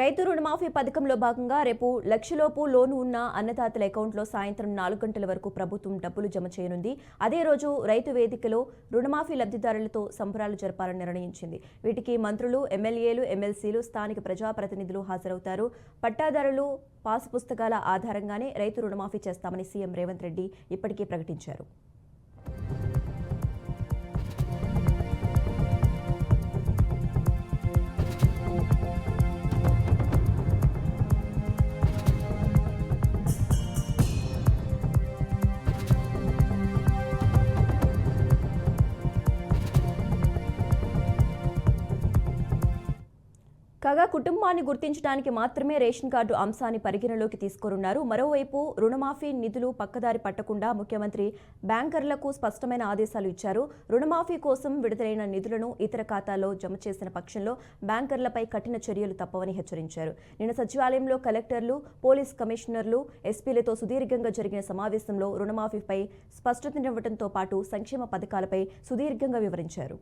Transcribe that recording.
రైతు రుణమాఫీ పథకంలో భాగంగా రేపు లక్షలోపు లోను ఉన్న అన్నదాతల అకౌంట్లో సాయంత్రం 4 గంటల వరకు ప్రభుత్వం డబ్బులు జమ చేయనుంది. అదే రోజు రైతు వేదికలో రుణమాఫీ లబ్ధిదారులతో సంబరాలు జరపాలని నిర్ణయించింది. వీటికి మంత్రులు, ఎమ్మెల్యేలు, ఎమ్మెల్సీలు, స్థానిక ప్రజాప్రతినిధులు హాజరవుతారు. పట్టాదారులు పాసు పుస్తకాల ఆధారంగానే రైతు రుణమాఫీ చేస్తామని సీఎం రేవంత్ రెడ్డి ఇప్పటికే ప్రకటించారు. కాగా కుటుంబాన్ని గుర్తించడానికి మాత్రమే రేషన్ కార్డు అంశాన్ని పరిగణలోకి తీసుకోనున్నారు. మరోవైపు రుణమాఫీ నిధులు పక్కదారి పట్టకుండా ముఖ్యమంత్రి బ్యాంకర్లకు స్పష్టమైన ఆదేశాలు ఇచ్చారు. రుణమాఫీ కోసం విడుదలైన నిధులను ఇతర ఖాతాల్లో జమ చేసిన పక్షంలో బ్యాంకర్లపై కఠిన చర్యలు తప్పవని హెచ్చరించారు. నిన్న సచివాలయంలో కలెక్టర్లు, పోలీస్ కమిషనర్లు, ఎస్పీలతో సుదీర్ఘంగా జరిగిన సమావేశంలో రుణమాఫీపై స్పష్టతనివ్వడంతో పాటు సంక్షేమ పథకాలపై సుదీర్ఘంగా వివరించారు.